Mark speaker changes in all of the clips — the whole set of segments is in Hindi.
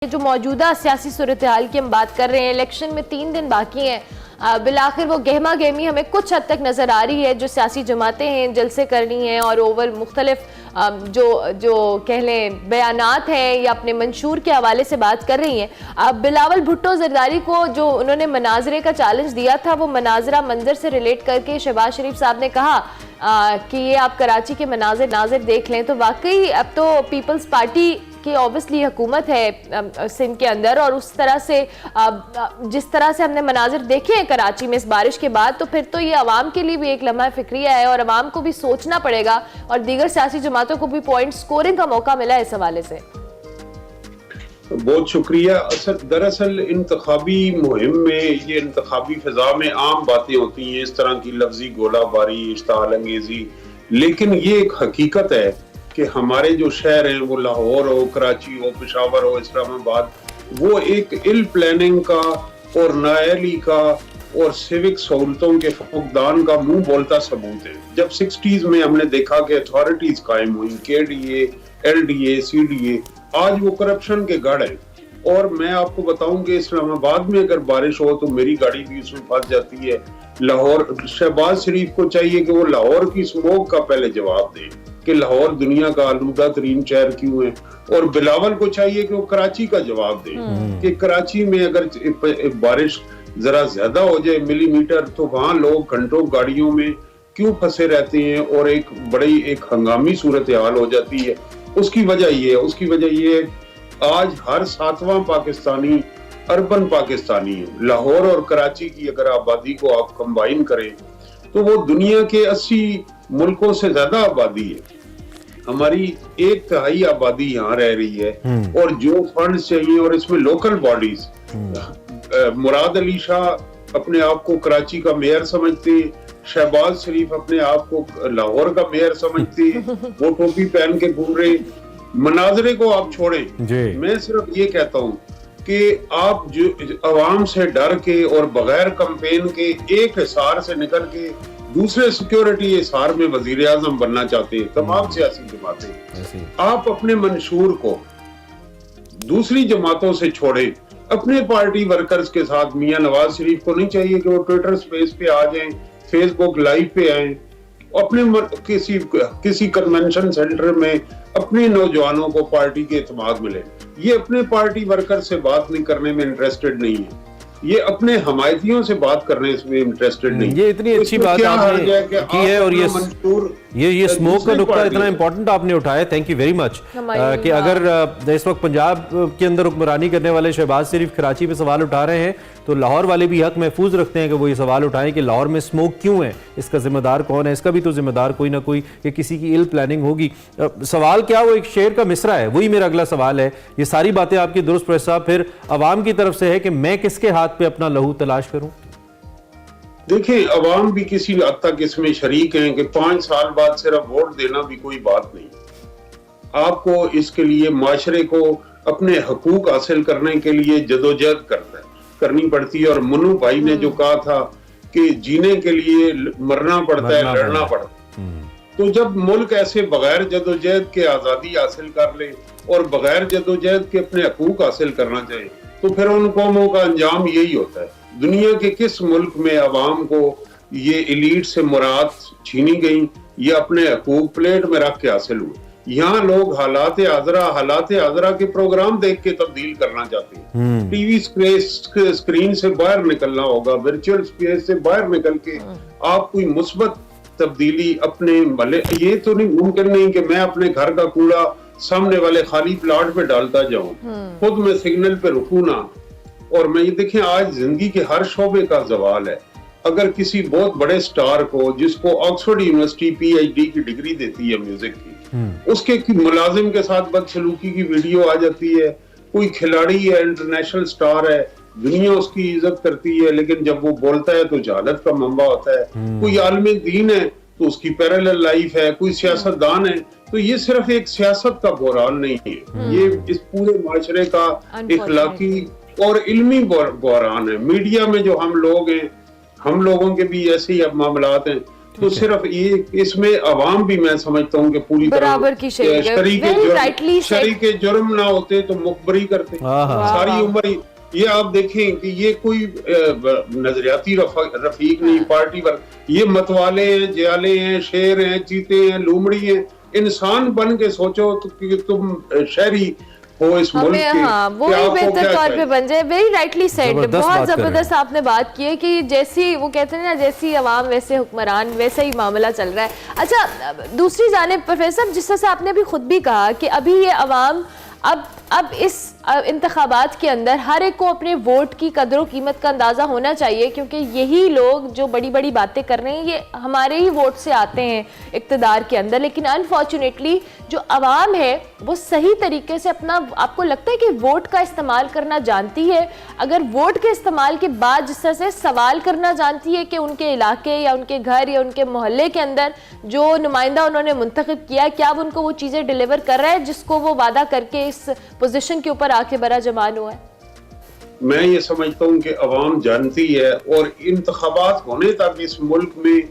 Speaker 1: जो मौजूदा सियासी सूरत हाल की हम बात कर रहे हैं, इलेक्शन में 3 दिन बाकी हैं। बिलाखिर वो गहमा गहमी हमें कुछ हद तक नज़र आ रही है। जो सियासी जमातें हैं जलसे करनी हैं और ओवर मुख्तलिफ जो कह लें बयानात हैं या अपने मंशूर के हवाले से बात कर रही हैं। बिलावल भुट्टो जरदारी को जो उन्होंने मनाजरे का चैलेंज दिया था, वो मनाजरा मंजर से रिलेट करके शहबाज शरीफ साहब ने कहा कि ये आप कराची के नाजिर देख लें तो वाकई अब तो पीपल्स पार्टी कि ऑब्वियसली हुकूमत है सिंध के अंदर, और उस तरह से जिस तरह से हमने मनाजिर देखे हैं कराची में इस बारिश के बाद, तो फिर तो ये अवाम के लिए भी एक लम्हा फिक्रिया है और अवाम को भी सोचना पड़ेगा और दीगर सियासी जमातों को भी पॉइंट स्कोरिंग का मौका मिला है इस हवाले से।
Speaker 2: बहुत शुक्रिया। दरअसल इंतखाबी मुहिम में, ये इंतखाबी फिजा में आम बातें होती हैं, इस तरह की लफ्जी गोलाबारी, इश्ताल अंगेजी, लेकिन ये एक हकीकत है कि हमारे जो शहर हैं, वो लाहौर हो, कराची हो, पेशावर हो, इस्लामाबाद, वो एक इल प्लानिंग का और नाअहली का और सिविक सहूलतों के फुकदान का मुंह बोलता सबूत है। जब 60s में हमने देखा कि अथॉरिटीज कायम हुई, KDA, LDA, CDA, आज वो करप्शन के गढ़ है। और मैं आपको बताऊं कि इस्लामाबाद में अगर बारिश हो तो मेरी गाड़ी भी उसमें फंस जाती है। लाहौर, शहबाज शरीफ को चाहिए कि वो लाहौर की स्मोक का पहले जवाब दे कि लाहौर दुनिया का आलूदा तरीन शहर क्यों है, और बिलावल को चाहिए कि वो कराची का जवाब दे कि कराची में अगर बारिश जरा ज्यादा हो जाए मिलीमीटर, तो वहां लोग घंटों गाड़ियों में क्यों फंसे रहते हैं और एक बड़ी एक हंगामी सूरत हाल हो जाती है। उसकी वजह ये है आज हर 7वां पाकिस्तानी अर्बन पाकिस्तानी है। लाहौर और कराची की अगर आबादी को आप कंबाइन करें तो वो दुनिया के 80 मुल्कों से ज्यादा आबादी है। हमारी 1/3 आबादी यहाँ रह रही है, और जो फंड चाहिए, और इसमें लोकल बॉडीज, मुराद अली शाह अपने आप को कराची का मेयर समझते, शहबाज शरीफ अपने आप को लाहौर का मेयर समझते, वो टोपी पहन के घूम रहे। मनाजरे को आप छोड़ें, मैं सिर्फ ये कहता हूँ कि आप जो अवाम से डर के और बगैर कंपेन के एक हिसार से निकल के दूसरे सिक्योरिटी हिसार में वजीर आजम बनना चाहते हैं तमाम सियासी जमातें, आप अपने मंशूर को दूसरी जमातों से छोड़ें। अपने पार्टी वर्कर्स के साथ, मियां नवाज शरीफ को नहीं चाहिए कि वो ट्विटर स्पेस पे आ जाएं, फेसबुक लाइव पे आएं, अपने किसी कन्वेंशन सेंटर में अपने नौजवानों को पार्टी के एतमाद मिले। ये अपने पार्टी वर्कर से बात नहीं करने में इंटरेस्टेड नहीं है, ये अपने हमायतियों से बात करने में इंटरेस्टेड नहीं।
Speaker 3: ये इतनी अच्छी बात आपने की है, और ये स्मोक का नुक्ता इतना इंपॉर्टेंट आपने उठाया, थैंक यू वेरी मच। कि अगर इस वक्त पंजाब के अंदर हुक्मरानी करने वाले शहबाज शरीफ कराची में सवाल उठा रहे हैं, तो लाहौर वाले भी हक महफूज रखते हैं कि वो ये सवाल उठाएं कि लाहौर में स्मोक क्यों है, इसका जिम्मेदार कौन है। इसका भी तो जिम्मेदार कोई ना कोई, कि किसी की इल प्लानिंग होगी। सवाल क्या, वो एक शेर का मिसरा है, वही मेरा अगला सवाल है। ये सारी बातें आपकी दुरुस्त प्रैस साहब, फिर अवाम की तरफ से है कि मैं किसके हाथ पे अपना लहू तलाश करूं।
Speaker 2: देखिए, अवाम भी किसी हद तक इसमें शरीक हैं कि 5 साल बाद सिर्फ वोट देना भी कोई बात नहीं। आपको इसके लिए माशरे को अपने हकूक हासिल करने के लिए जदोजहद करनी पड़ती है। और मनु भाई ने जो कहा था कि जीने के लिए मरना पड़ता है, लड़ना पड़ता है, तो जब मुल्क ऐसे बगैर जदोजहद के आजादी हासिल कर ले और बगैर जदोजहद के अपने हकूक हासिल करना चाहे, तो फिर उन कौमों का अंजाम यही होता है। दुनिया के किस मुल्क में अवाम को ये एलीट से मुराद छीनी गई या अपने हकूक प्लेट में रख के हासिल हुए? यहाँ लोग हालात आजरा के प्रोग्राम देख के तब्दील करना चाहते हैं। टीवी स्क्रीन से बाहर निकलना होगा, वर्चुअल स्पेस से बाहर निकल के आप कोई मुस्बत तब्दीली अपने भले, ये तो नहीं मुमकिन नहीं कि मैं अपने घर का कूड़ा सामने वाले खाली प्लाट पे डालता जाऊं, खुद में सिग्नल पे रुकू ना। और मैं ये देखें, आज जिंदगी के हर शोबे का सवाल है। अगर किसी बहुत बड़े स्टार को, जिसको ऑक्सफोर्ड यूनिवर्सिटी PhD की डिग्री देती है म्यूजिक की, उसके मुलाजिम के साथ बदसलूकी की वीडियो आ जाती है, कोई खिलाड़ी है, इंटरनेशनल स्टार है, दुनिया उसकी इज्जत करती है, लेकिन जब वो बोलता है तो जहालत का मंबा होता है। कोई आलमी दीन है तो उसकी पैरेलल लाइफ है, कोई सियासतदान है, तो ये सिर्फ एक सियासत का बहरान नहीं है, ये इस पूरे माशरे का इखलाकी और इल्मी बहरान है। मीडिया में जो हम लोग हैं, हम लोगों के भी ऐसे ही अब मामलात हैं। तो सिर्फ ये इसमें अवाम भी मैं समझता हूँ कि पूरी
Speaker 1: बराबर की
Speaker 2: शरीके जुर्म ना होते तो मुखबरी करते सारी उम्र। ये आप देखें कि ये कोई नजरियाती रफीक नहीं, पार्टी पर ये मतवाले हैं, जयाले हैं, शेर हैं, चीते हैं, लूमड़ी हैं। इंसान बन के सोचो तो कि तुम शहरी हो इस मुल्क के,
Speaker 1: हाँ, वो ही बेहतर तौर पे बन जाए। वेरी राइटली सेड, बहुत जबरदस्त आपने बात की है कि जैसी वो कहते हैं ना, जैसी अवाम वैसे हुक्मरान, वैसे ही मामला चल रहा है। अच्छा, दूसरी जानिब प्रोफेसर, जिस तरह से आपने भी खुद भी कहा कि अभी ये अवाम अब इस इंतखाबात के अंदर हर एक को अपने वोट की कदर कीमत का अंदाज़ा होना चाहिए, क्योंकि यही लोग जो बड़ी बड़ी बातें कर रहे हैं ये हमारे ही वोट से आते हैं इक़्तिदार के अंदर। लेकिन अनफॉर्चुनेटली जो अवाम है वो सही तरीके से अपना, आपको लगता है कि वोट का इस्तेमाल करना जानती है? अगर वोट के इस्तेमाल के बाद जिस तरह से सवाल करना जानती है कि उनके इलाके या उनके घर या उनके मोहल्ले के अंदर जो नुमाइंदा उन्होंने मुंतखब किया, क्या अब उनको वो चीज़ें डिलीवर कर रहा है जिसको वो वादा करके इस पोजीशन के ऊपर आके बड़ा जमान हुआ है?
Speaker 2: मैं ये समझता हूँ कि अवाम जानती है, और इंतखाबात होने तक इस मुल्क में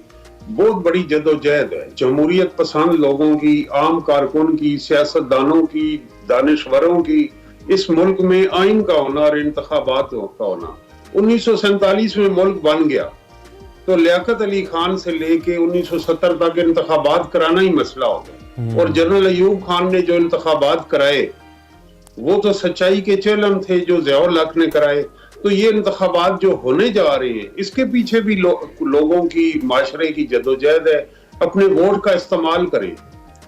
Speaker 2: बहुत बड़ी जदोजहद है जमहूरियत पसंद लोगों की, आम कारकुन की, सियासतदानों की, दानिशवरों की। इस मुल्क में आइन का होना और इंतखाबात का होना। 1947 में मुल्क बन गया तो लियाकत अली खान से लेके 1970 तक इंतखाबात कराना ही मसला हो गया, और जनरल अयूब खान ने जो इंतखाबात कराए वो तो सच्चाई के चेलम थे जो ज़ियाउल हक ने कराए। तो ये इंतखाबात जो होने जा रहे हैं इसके पीछे भी लोगों की, माशरे की जदोजहद है। अपने वोट का इस्तेमाल करें,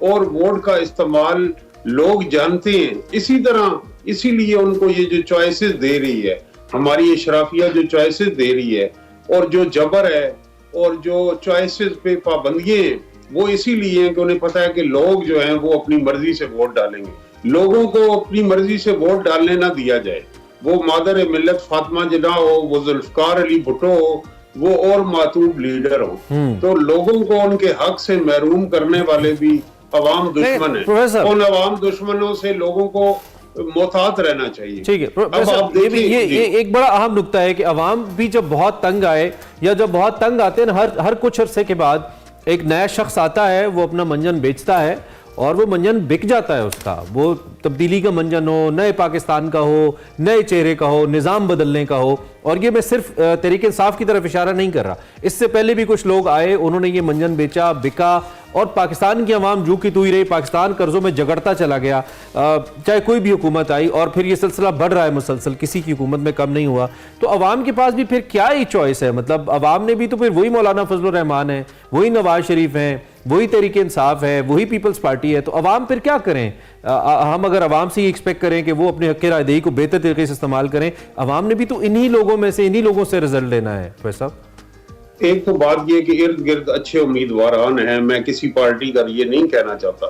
Speaker 2: और वोट का इस्तेमाल लोग जानते हैं। इसी तरह इसीलिए उनको ये जो चॉइसेस दे रही है हमारी इशराफिया, जो चॉइसेस दे रही है, और जो जबर है और जो चॉइसेस पे पाबंदियां हैं, वो इसीलिए हैं कि उन्हें पता है कि लोग जो हैं वो अपनी मर्जी से वोट डालेंगे। लोगों को अपनी मर्जी से वोट डालने ना दिया जाए। वो मादर मिल्लत फातिमा जिन्ना हो, वो जुल्फकार अली भुट्टो हो, वो और मातूब लीडर हो, तो लोगों को उनके हक से महरूम करने वाले भी अवाम दुश्मन है। उन अवाम दुश्मनों से लोगों को मोहतात रहना चाहिए।
Speaker 3: ठीक है, अब आप देखिए ये एक बड़ा अहम नुक्ता है कि अवाम भी जब बहुत तंग आए या जब बहुत तंग आते हैं, हर कुछ अरसे के बाद एक नया शख्स आता है, वो अपना मंजन बेचता है और वो मंजन बिक जाता है उसका। वो तब्दीली का मंजन हो, नए पाकिस्तान का हो, नए चेहरे का हो, निज़ाम बदलने का हो। और ये मैं सिर्फ तहरीक इंसाफ की तरफ इशारा नहीं कर रहा, इससे पहले भी कुछ लोग आए, उन्होंने ये मंजन बेचा, बिका, और पाकिस्तान की आवाम जू की तू ही रही, पाकिस्तान कर्जों में जगड़ता चला गया, चाहे कोई भी हुकूमत आई, और फिर ये सिलसिला बढ़ रहा है मुसलसल, किसी की हुकूमत में कम नहीं हुआ। तो अवाम के पास भी फिर क्या ही चॉइस है? मतलब अवाम ने भी तो फिर वही मौलाना फजलुर रहमान है, वही नवाज शरीफ हैं, वही तहरीक इंसाफ है, वही पीपल्स पार्टी है। तो अवाम फिर क्या करें? हम अगर अवाम से ही एक्सपेक्ट करें कि वो अपने हक़ रायदही को बेहतर तरीके से इस्तेमाल करें, अवाम ने भी तो इन्हीं लोगों में से, इन्हीं लोगों से रिजल्ट लेना है। वैसा
Speaker 2: एक तो बात ये कि इर्द गिर्द अच्छे उम्मीदवारान हैं, मैं किसी पार्टी का ये नहीं कहना चाहता,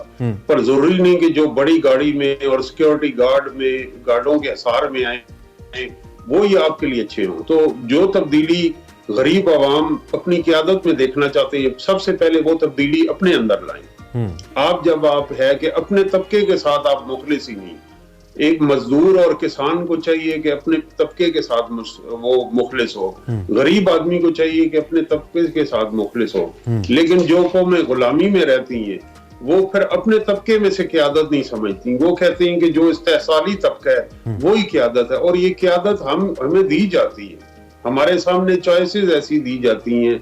Speaker 2: पर जरूरी नहीं कि जो बड़ी गाड़ी में और सिक्योरिटी गार्डों के हिसार में आए वो ही आपके लिए अच्छे हों। तो जो तब्दीली गरीब आवाम अपनी क़यादत में देखना चाहते हैं, सबसे पहले वो तब्दीली अपने अंदर लाएं। आप है कि अपने तबके के साथ आप मुखलिस ही नहीं, एक मजदूर और किसान को चाहिए कि अपने तबके के साथ वो मुखलिस हो, गरीब आदमी को चाहिए कि अपने तबके के साथ मुखलिस हो। लेकिन जो कौमें गुलामी में रहती हैं वो फिर अपने तबके में से क़यादत नहीं समझती, वो कहते हैं कि जो इस्तेहसाली तबका है वो ही क़यादत है। और ये क़यादत हमें दी जाती है, हमारे सामने चॉइसेस ऐसी दी जाती हैं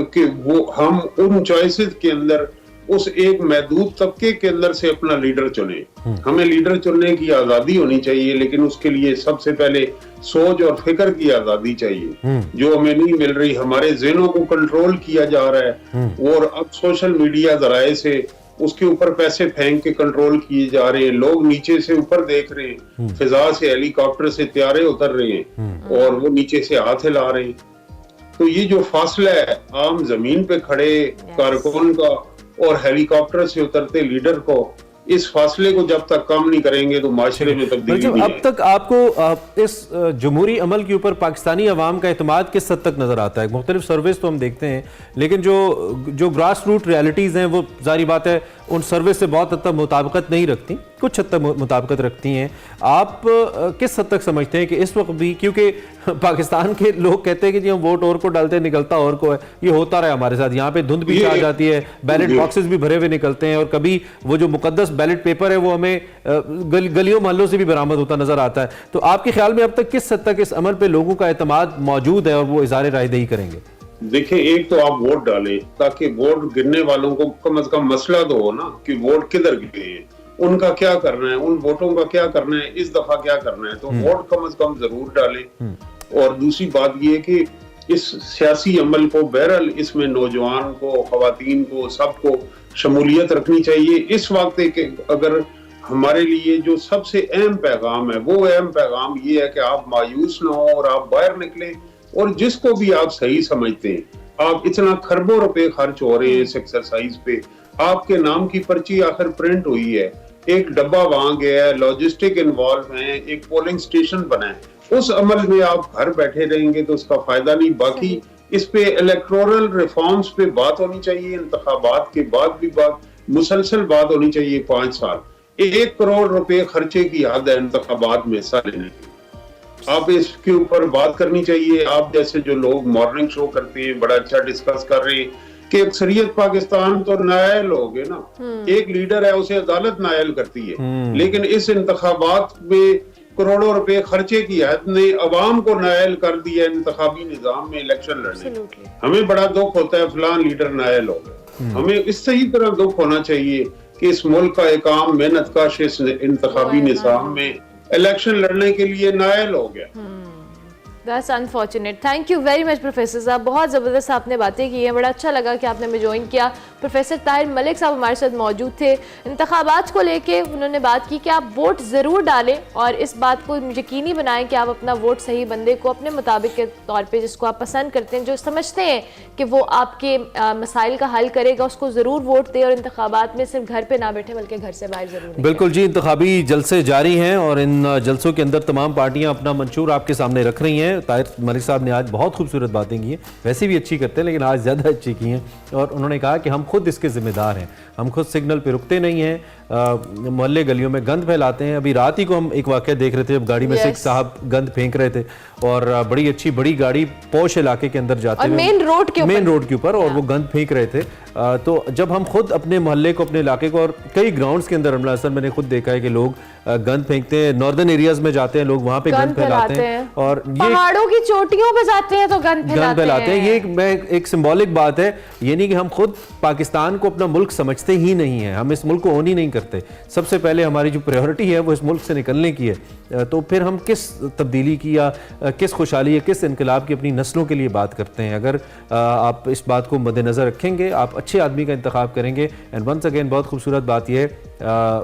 Speaker 2: कि वो हम उन चॉइसेस के अंदर उस एक महदूद तबके के अंदर से अपना लीडर चुने। हमें लीडर चुनने की आजादी होनी चाहिए, लेकिन उसके लिए सबसे पहले सोच और फिक्र की आजादी चाहिए, जो हमें नहीं मिल रही। हमारे ज़हनों को कंट्रोल किया जा रहा है, और अब सोशल मीडिया जराए से उसके ऊपर पैसे फेंक के कंट्रोल किए जा रहे हैं। लोग नीचे से ऊपर देख रहे हैं, फिजा से हेलीकॉप्टर से त्यारे उतर रहे हैं और वो नीचे से हाथ हिला रहे हैं। तो ये जो फासला है आम जमीन पे खड़े कारकुन का और हेलीकॉप्टर से उतरते लीडर को, इस फासले को जब तक कम नहीं करेंगे तो माशरे में तब्दीली नहीं।
Speaker 3: अब तक आपको इस जमहूरी अमल के ऊपर पाकिस्तानी अवाम का एतमाद किस हद तक नजर आता है? मुख्तलिफ सर्वेस तो हम देखते हैं, लेकिन जो ग्रास रूट रियलिटीज़ हैं वो जारी बात है उन सर्वे से बहुत हद तक मुताबिकत नहीं रखती, कुछ हद तक मुताबिकत रखती हैं। आप किस हद तक समझते हैं कि इस वक्त भी, क्योंकि पाकिस्तान के लोग कहते हैं कि जी हम वोट और को डालते हैं निकलता और को है, ये होता रहा हमारे साथ, यहाँ पे धुंध भी छा जाती है, बैलेट बॉक्सेस भी भरे हुए निकलते हैं और कभी वो जो मुकद्दस बैलेट पेपर है वो हमें गलियों मोहल्लों से भी बरामद होता नजर आता है। तो आपके ख्याल में अब तक किस हद तक इस अमल पे लोगों का एतमाद मौजूद है और वो इज़हार रायदही करेंगे?
Speaker 2: देखिए, एक तो आप वोट डालें ताकि वोट गिरने वालों को कम से कम मसला तो हो ना कि वोट किधर गिरे हैं, उनका क्या करना है, उन वोटों का क्या करना है, इस दफा क्या करना है, तो वोट कम से कम जरूर डालें। और दूसरी बात ये कि इस सियासी अमल को बहरहाल इसमें नौजवान को, खवातीन को, सबको शमूलियत रखनी चाहिए। इस वक्त एक अगर हमारे लिए जो सबसे अहम पैगाम है, वो अहम पैगाम ये है कि आप मायूस ना हो और आप बाहर निकलें, और जिसको भी आप सही समझते हैं, आप इतना खरबों रुपए खर्च हो रहे हैं इस एक्सरसाइज पे, आपके नाम की पर्ची आखिर प्रिंट हुई है, एक डब्बा वहां गया है, लॉजिस्टिक इन्वॉल्व है, एक पोलिंग स्टेशन बना है, उस अमल में आप घर बैठे रहेंगे तो उसका फायदा नहीं। बाकी इस पे इलेक्टोरल रिफॉर्म्स पे बात होनी चाहिए, इंतखाबात के बाद भी बात, मुसलसल बात होनी चाहिए। 5 साल 1 करोड़ रुपए खर्चे की हद है इंतखाबात में हिस्सा लेने की, आप इसके ऊपर बात करनी चाहिए। आप जैसे जो लोग मॉर्निंग शो करते हैं बड़ा अच्छा डिस्कस कर रहे हैं कि अक्सरियत पाकिस्तान तो नायल लोग है ना, एक लीडर है उसे अदालत नायल करती है, लेकिन इस इंतखाबात में करोड़ों रुपए खर्चे की हद ने अवाम को नायल कर दिया इंतखाबी निजाम में इलेक्शन लड़ने। हमें बड़ा दुख होता है फलान लीडर नायल हो गए, हमें इससे ही तरह दुख होना चाहिए कि इस मुल्क का एक आम मेहनत कश इस इंतखाबी निजाम में इलेक्शन लड़ने के लिए नायल हो गया।
Speaker 1: That's unfortunate. Thank you very much professor साहब, बहुत ज़बरदस्त आपने बातें की हैं, बड़ा अच्छा लगा कि आपने हमें ज्वाइन किया। प्रोफेसर ताहिर मलिक साहब हमारे साथ मौजूद थे। इंतखाबात को लेके उन्होंने बात की कि आप वोट ज़रूर डालें और इस बात को यकीनी बनाएं कि आप अपना वोट सही बंदे को अपने मुताबिक के तौर पे, जिसको आप पसंद करते हैं, जो समझते हैं कि वो आपके मसाइल का हल करेगा, उसको ज़रूर वोट दें और इंतखाबात में सिर्फ घर पर ना बैठे बल्कि घर से बाहर ज़रूर।
Speaker 3: बिल्कुल जी, इंतखाबी जलसे जारी हैं और इन जलसों के अंदर तमाम पार्टियां अपना मंशूर आपके सामने रख रही हैं। ताहिर मलिक साहब ने आज बहुत खूबसूरत बातें की हैं, वैसे भी अच्छी करते हैं लेकिन आज ज़्यादा अच्छी की हैं, और उन्होंने कहा कि हम खुद इसके ज़िम्मेदार हैं, हम खुद सिग्नल पे रुकते नहीं हैं, मोहल्ले गलियों में गंद फैलाते हैं। अभी रात ही को हम एक वाक़या देख रहे थे, जब गाड़ी में से एक साहब गंद फेंक रहे थे और बड़ी अच्छी बड़ी गाड़ी पौश इलाके के अंदर जाते हुए मेन रोड के ऊपर और वो गंद फेंक रहे थे। तो जब हम खुद अपने मोहल्ले को, अपने इलाके को, और कई ग्राउंड्स के अंदर रमला असल मैंने खुद देखा है कि लोग गंद फेंकते हैं, नॉर्दर्न एरियाज में जाते हैं लोग, वहां पे गंद फैलाते हैं और ये
Speaker 1: पहाड़ों की चोटियों पे जाते हैं तो गंद फैलाते हैं।
Speaker 3: ये एक सिंबॉलिक बात है, ये नहीं कि हम खुद पाकिस्तान को अपना मुल्क समझते ही नहीं है, हम इस मुल्क को ओन ही नहीं करते। सबसे पहले हमारी जो प्रायोरिटी है वो इस मुल्क से निकलने की है, तो फिर हम किस तब्दीली की या किस खुशहाली या किस इनकलाब की अपनी नस्लों के लिए बात करते हैं। अगर आप इस बात को मद्देनज़र रखेंगे, आप अच्छे आदमी का इंतखाब करेंगे। एंड वंस अगेन बहुत खूबसूरत बात यह है,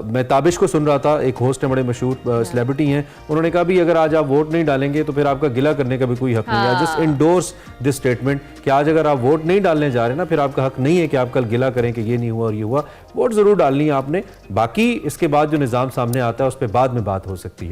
Speaker 3: मैं ताबिश को सुन रहा था, एक होस्ट है, बड़े मशहूर सेलिब्रिटी हैं, उन्होंने कहा भी अगर आज आप वोट नहीं डालेंगे तो फिर आपका गिला करने का भी कोई हक नहीं है। जस्ट इंडोर्स दिस स्टेटमेंट कि आज अगर आप वोट नहीं डालने जा रहे ना, फिर आपका हक नहीं है कि आप कल गिला करें कि ये नहीं हुआ और ये हुआ। वोट ज़रूर डालनी है आपने, बाकी इसके बाद जो निज़ाम सामने आता है उस पर बाद में बात हो सकती है।